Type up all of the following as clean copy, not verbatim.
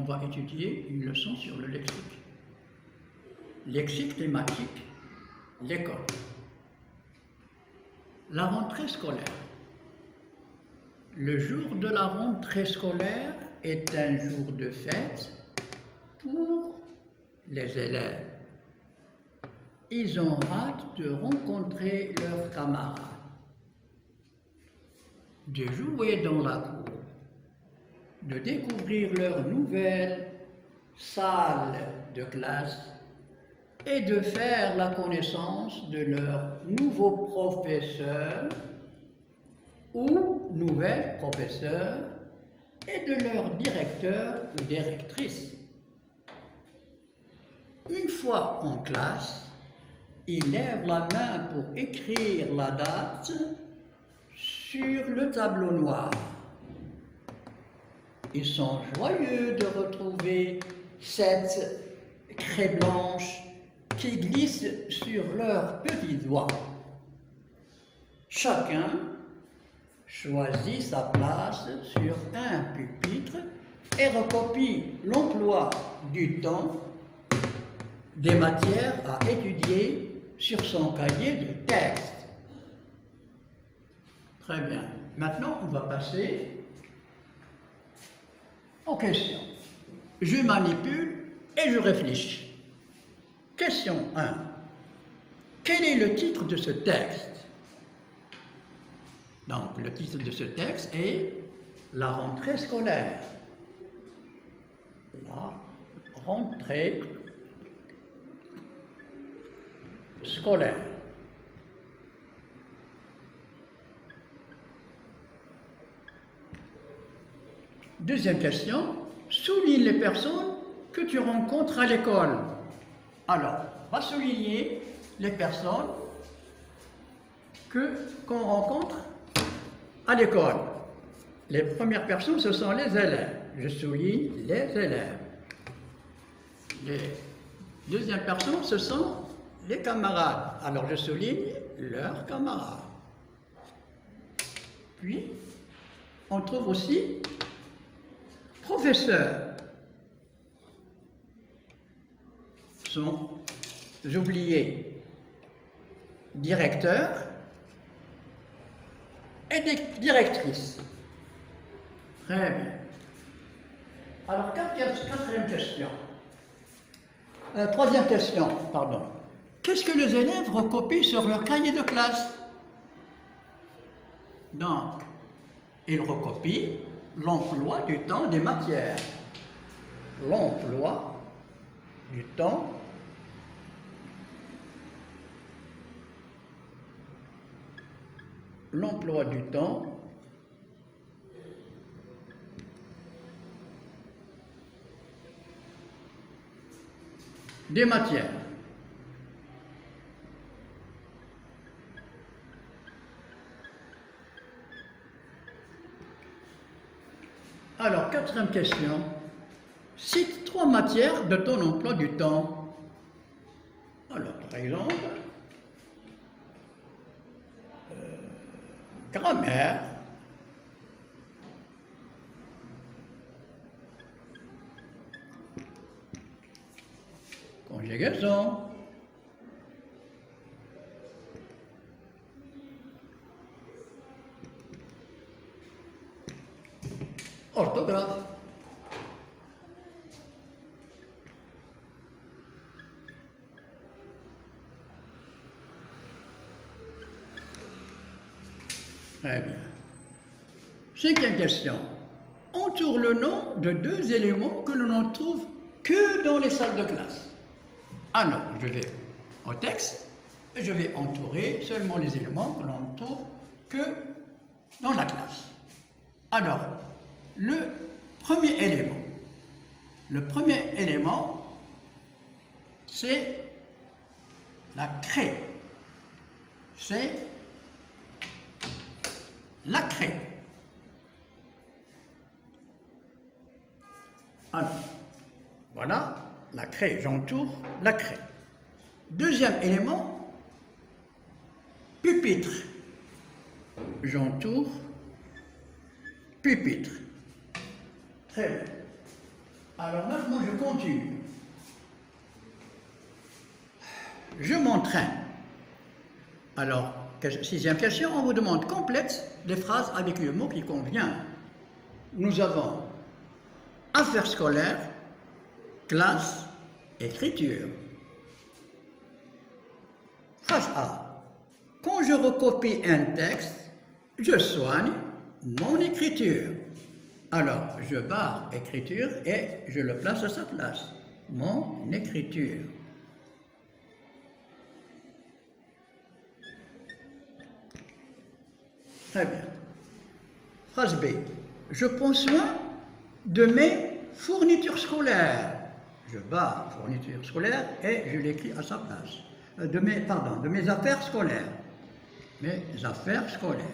va étudier une leçon sur le lexique. Lexique thématique, l'école. La rentrée scolaire. Le jour de la rentrée scolaire est un jour de fête pour les élèves. Ils ont hâte de rencontrer leurs camarades, de jouer dans la cour, de découvrir leur nouvelle salle de classe et de faire la connaissance de leurs nouveaux professeurs ou nouvelles professeurs et de leurs directeurs ou directrices. Une fois en classe, ils lèvent la main pour écrire la date sur le tableau noir. Ils sont joyeux de retrouver cette craie blanche qui glisse sur leurs petits doigts. Chacun choisit sa place sur un pupitre et recopie l'emploi du temps des matières à étudier sur son cahier de texte. Très bien. Maintenant, on va passer aux questions. Je manipule et je réfléchis. Question 1. Quel est le titre de ce texte? Donc, le titre de ce texte est La rentrée scolaire. La rentrée scolaire. Deuxième question, souligne les personnes que tu rencontres à l'école. Alors, on va souligner les personnes qu'on rencontre à l'école. Les premières personnes, ce sont les élèves. Je souligne les élèves. Les deuxièmes personnes, ce sont les camarades. Alors, je souligne leurs camarades. Puis, on trouve aussi professeurs. Sont oubliés directeurs et des directrices. Très bien. Alors, quatrième question. Troisième question, pardon. Qu'est-ce que les élèves recopient sur leur cahier de classe? Donc, ils recopient l'emploi du temps des matières. L'emploi du temps des matières. Alors, quatrième question. Cite 3 matières de ton emploi du temps. Alors, par exemple, grammaire, conjugaison, orthographe, très bien. Cinquième question. Entoure le nom de 2 éléments que l'on ne trouve que dans les salles de classe. Alors, je vais au texte et je vais entourer seulement les éléments que l'on ne trouve que dans la classe. Alors, le premier élément, c'est la craie. C'est la craie. Alors, voilà la craie, j'entoure la craie. Deuxième élément, pupitre. J'entoure pupitre. Très bien. Alors maintenant, je continue. Je m'entraîne. Alors, sixième question, on vous demande complète les phrases avec le mot qui convient. Nous avons affaires scolaires, classe, écriture. Phrase A. Quand je recopie un texte, je soigne mon écriture. Alors, je barre écriture et je le place à sa place. Mon écriture. Très bien. Phrase B. Je prends soin de mes fournitures scolaires. Je barre fournitures scolaires et je l'écris à sa place. De mes affaires scolaires. Mes affaires scolaires.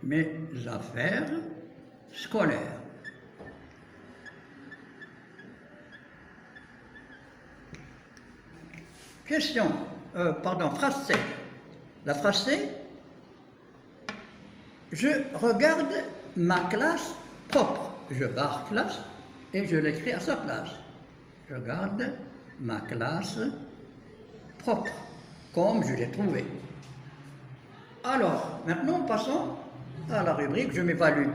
Mes affaires scolaires. Question, phrase C. La phrase C, je regarde ma classe propre. Je barre classe et je l'écris à sa place. Je regarde ma classe propre, comme je l'ai trouvée. Alors, maintenant, passons à la rubrique Je m'évalue.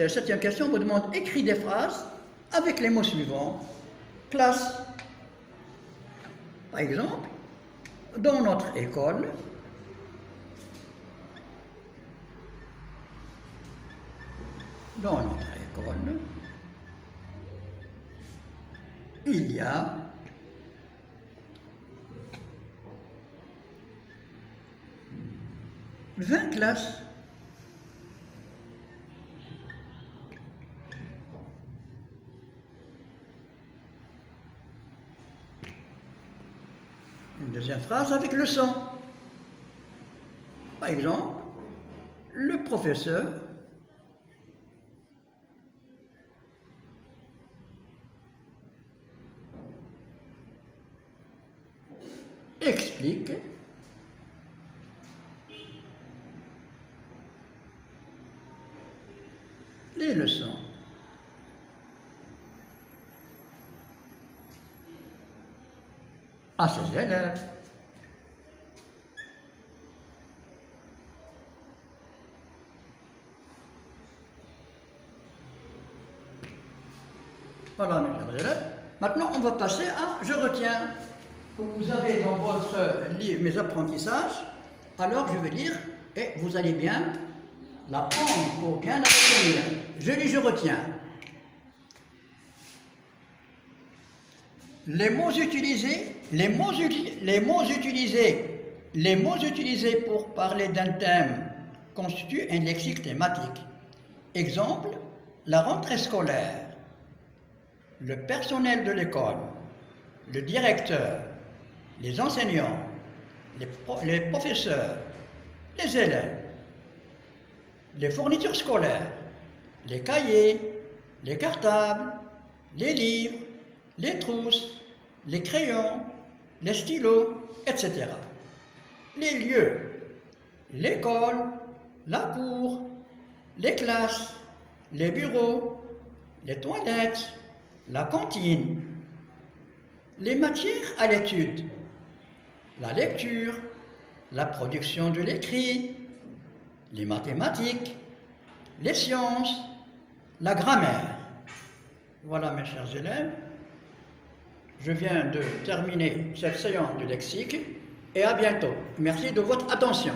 Septième question vous demande écrit des phrases avec les mots suivants. Classe. Par exemple, dans notre école, il y a 20 classes. Une deuxième phrase avec le son. Par exemple, le professeur explique les leçons. À ses élèves. Voilà, mes chers élèves. Maintenant, on va passer à Je retiens. Que vous avez dans votre livre Mes apprentissages, alors je vais lire et vous allez bien l'apprendre pour bien la retenir. Je lis, je retiens. Les mots utilisés pour parler d'un thème constituent un lexique thématique. Exemple, la rentrée scolaire, le personnel de l'école, le directeur, les enseignants, les professeurs, les élèves, les fournitures scolaires, les cahiers, les cartables, les livres, les trousses, les crayons, les stylos, etc. Les lieux, l'école, la cour, les classes, les bureaux, les toilettes, la cantine, les matières à l'étude, la lecture, la production de l'écrit, les mathématiques, les sciences, la grammaire. Voilà, mes chers élèves, je viens de terminer cette séance de lexique et à bientôt. Merci de votre attention.